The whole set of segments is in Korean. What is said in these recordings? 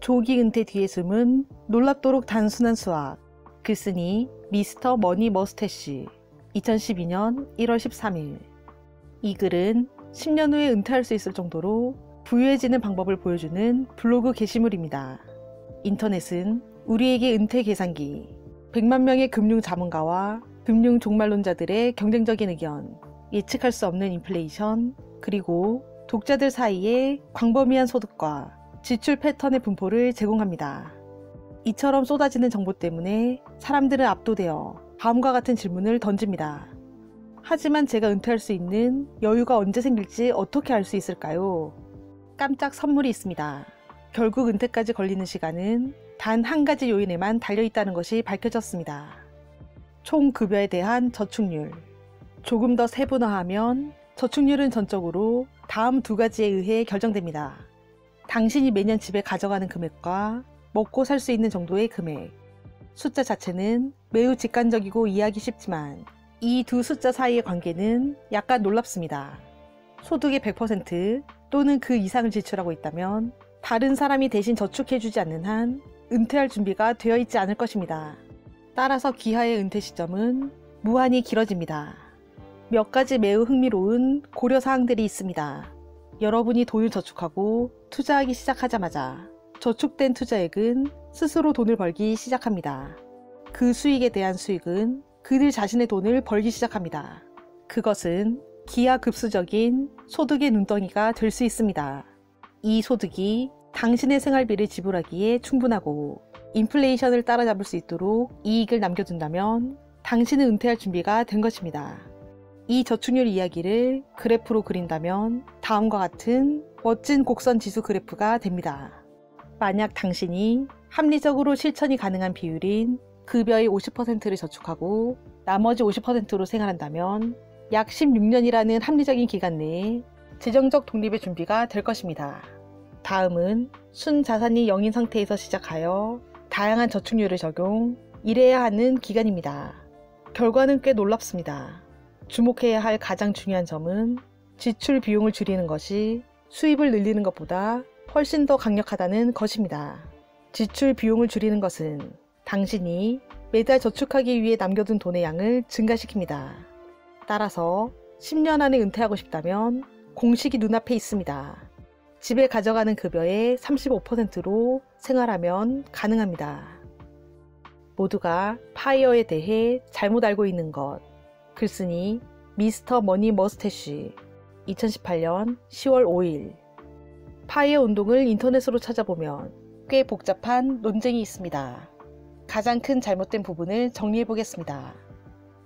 조기 은퇴 뒤에 숨은 놀랍도록 단순한 수학. 글쓴이 미스터 머니 머스태쉬. 2012년 1월 13일. 이 글은 10년 후에 은퇴할 수 있을 정도로 부유해지는 방법을 보여주는 블로그 게시물입니다. 인터넷은 우리에게 은퇴 계산기, 100만 명의 금융 자문가와 금융 종말론자들의 경쟁적인 의견, 예측할 수 없는 인플레이션, 그리고 독자들 사이에 광범위한 소득과 지출 패턴의 분포를 제공합니다. 이처럼 쏟아지는 정보 때문에 사람들은 압도되어 다음과 같은 질문을 던집니다. 하지만 제가 은퇴할 수 있는 여유가 언제 생길지 어떻게 알 수 있을까요? 깜짝 선물이 있습니다. 결국 은퇴까지 걸리는 시간은 단 한 가지 요인에만 달려있다는 것이 밝혀졌습니다. 총 급여에 대한 저축률. 조금 더 세분화하면 저축률은 전적으로 다음 두 가지에 의해 결정됩니다. 당신이 매년 집에 가져가는 금액과 먹고 살 수 있는 정도의 금액. 숫자 자체는 매우 직관적이고 이해하기 쉽지만 이 두 숫자 사이의 관계는 약간 놀랍습니다. 소득의 100% 또는 그 이상을 지출하고 있다면 다른 사람이 대신 저축해주지 않는 한 은퇴할 준비가 되어 있지 않을 것입니다. 따라서 기하의 은퇴 시점은 무한히 길어집니다. 몇 가지 매우 흥미로운 고려사항들이 있습니다. 여러분이 돈을 저축하고 투자하기 시작하자마자 저축된 투자액은 스스로 돈을 벌기 시작합니다. 그 수익에 대한 수익은 그들 자신의 돈을 벌기 시작합니다. 그것은 기하급수적인 소득의 눈덩이가 될 수 있습니다. 이 소득이 당신의 생활비를 지불하기에 충분하고 인플레이션을 따라잡을 수 있도록 이익을 남겨둔다면 당신은 은퇴할 준비가 된 것입니다. 이 저축률 이야기를 그래프로 그린다면 다음과 같은 멋진 곡선 지수 그래프가 됩니다. 만약 당신이 합리적으로 실천이 가능한 비율인 급여의 50%를 저축하고 나머지 50%로 생활한다면 약 16년이라는 합리적인 기간 내에 재정적 독립의 준비가 될 것입니다. 다음은 순자산이 0인 상태에서 시작하여 다양한 저축률을 적용, 일해야 하는 기간입니다. 결과는 꽤 놀랍습니다. 주목해야 할 가장 중요한 점은 지출 비용을 줄이는 것이 수입을 늘리는 것보다 훨씬 더 강력하다는 것입니다. 지출 비용을 줄이는 것은 당신이 매달 저축하기 위해 남겨둔 돈의 양을 증가시킵니다. 따라서 10년 안에 은퇴하고 싶다면 공식이 눈앞에 있습니다. 집에 가져가는 급여의 35%로 생활하면 가능합니다. 모두가 파이어에 대해 잘못 알고 있는 것. 글쓴이 미스터 머니 머스태쉬. 2018년 10월 5일. 파이어 운동을 인터넷으로 찾아보면 꽤 복잡한 논쟁이 있습니다. 가장 큰 잘못된 부분을 정리해 보겠습니다.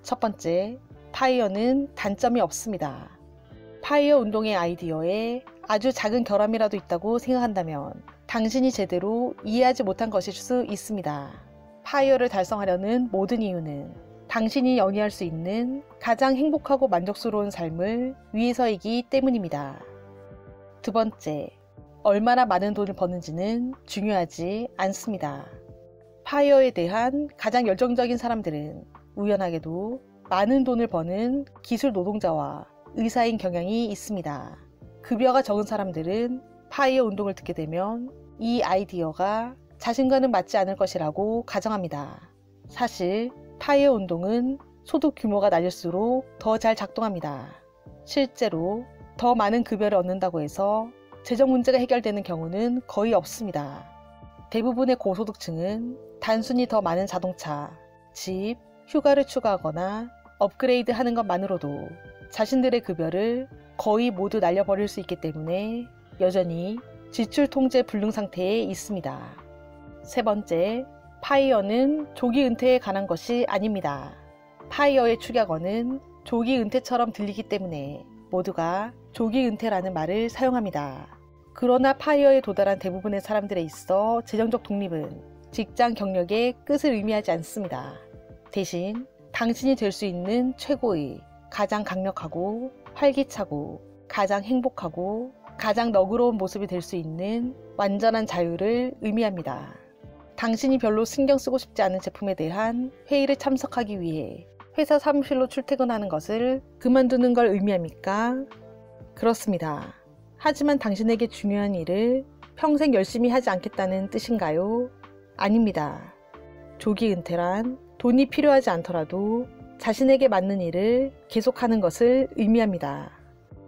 첫 번째, 파이어는 단점이 없습니다. 파이어 운동의 아이디어에 아주 작은 결함이라도 있다고 생각한다면 당신이 제대로 이해하지 못한 것일 수 있습니다. 파이어를 달성하려는 모든 이유는 당신이 영위할 수 있는 가장 행복하고 만족스러운 삶을 위해서이기 때문입니다. 두 번째, 얼마나 많은 돈을 버는지는 중요하지 않습니다. 파이어에 대한 가장 열정적인 사람들은 우연하게도 많은 돈을 버는 기술 노동자와 의사인 경향이 있습니다. 급여가 적은 사람들은 파이어 운동을 듣게 되면 이 아이디어가 자신과는 맞지 않을 것이라고 가정합니다. 사실 파이어 운동은 소득 규모가 낮을수록 더 잘 작동합니다. 실제로 더 많은 급여를 얻는다고 해서 재정 문제가 해결되는 경우는 거의 없습니다. 대부분의 고소득층은 단순히 더 많은 자동차, 집, 휴가를 추가하거나 업그레이드 하는 것만으로도 자신들의 급여를 거의 모두 날려버릴 수 있기 때문에 여전히 지출 통제 불능 상태에 있습니다. 세 번째, 파이어는 조기 은퇴에 관한 것이 아닙니다. 파이어의 축약어는 조기 은퇴처럼 들리기 때문에 모두가 조기 은퇴라는 말을 사용합니다. 그러나 파이어에 도달한 대부분의 사람들에 있어 재정적 독립은 직장 경력의 끝을 의미하지 않습니다. 대신 당신이 될 수 있는 최고의, 가장 강력하고 활기차고 가장 행복하고 가장 너그러운 모습이 될 수 있는 완전한 자유를 의미합니다. 당신이 별로 신경 쓰고 싶지 않은 제품에 대한 회의를 참석하기 위해 회사 사무실로 출퇴근하는 것을 그만두는 걸 의미합니까? 그렇습니다. 하지만 당신에게 중요한 일을 평생 열심히 하지 않겠다는 뜻인가요? 아닙니다. 조기 은퇴란 돈이 필요하지 않더라도 자신에게 맞는 일을 계속하는 것을 의미합니다.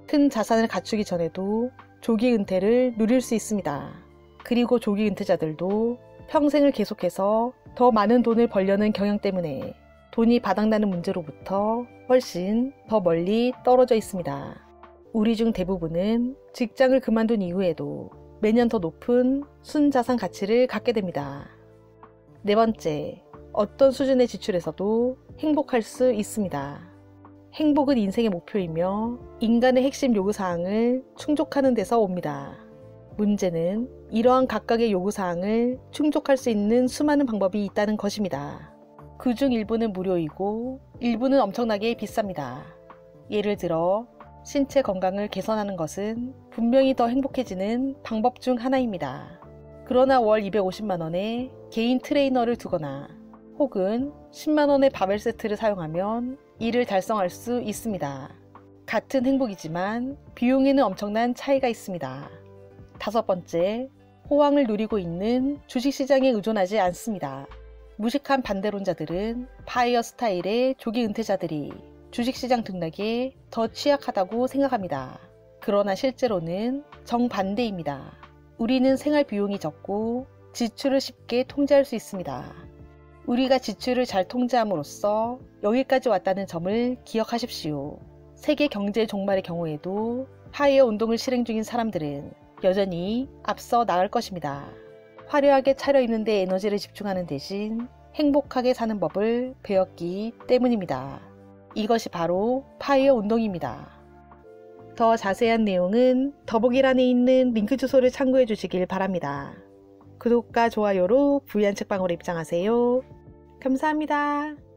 큰 자산을 갖추기 전에도 조기 은퇴를 누릴 수 있습니다. 그리고 조기 은퇴자들도 평생을 계속해서 더 많은 돈을 벌려는 경향 때문에 돈이 바닥나는 문제로부터 훨씬 더 멀리 떨어져 있습니다. 우리 중 대부분은 직장을 그만둔 이후에도 매년 더 높은 순자산 가치를 갖게 됩니다. 네 번째, 어떤 수준의 지출에서도 행복할 수 있습니다. 행복은 인생의 목표이며 인간의 핵심 요구사항을 충족하는 데서 옵니다. 문제는 이러한 각각의 요구사항을 충족할 수 있는 수많은 방법이 있다는 것입니다. 그중 일부는 무료이고 일부는 엄청나게 비쌉니다. 예를 들어 신체 건강을 개선하는 것은 분명히 더 행복해지는 방법 중 하나입니다. 그러나 월 250만 원에 개인 트레이너를 두거나 혹은 10만 원의 바벨 세트를 사용하면 이를 달성할 수 있습니다. 같은 행복이지만 비용에는 엄청난 차이가 있습니다. 다섯 번째, 호황을 누리고 있는 주식시장에 의존하지 않습니다. 무식한 반대론자들은 파이어 스타일의 조기 은퇴자들이 주식시장 등락에 더 취약하다고 생각합니다. 그러나 실제로는 정반대입니다. 우리는 생활 비용이 적고 지출을 쉽게 통제할 수 있습니다. 우리가 지출을 잘 통제함으로써 여기까지 왔다는 점을 기억하십시오. 세계 경제 종말의 경우에도 파이어 운동을 실행 중인 사람들은 여전히 앞서 나갈 것입니다. 화려하게 차려입는 데 에너지를 집중하는 대신 행복하게 사는 법을 배웠기 때문입니다. 이것이 바로 파이어 운동입니다. 더 자세한 내용은 더보기란에 있는 링크 주소를 참고해 주시길 바랍니다. 구독과 좋아요로 부유한 책방으로 입장하세요. 감사합니다.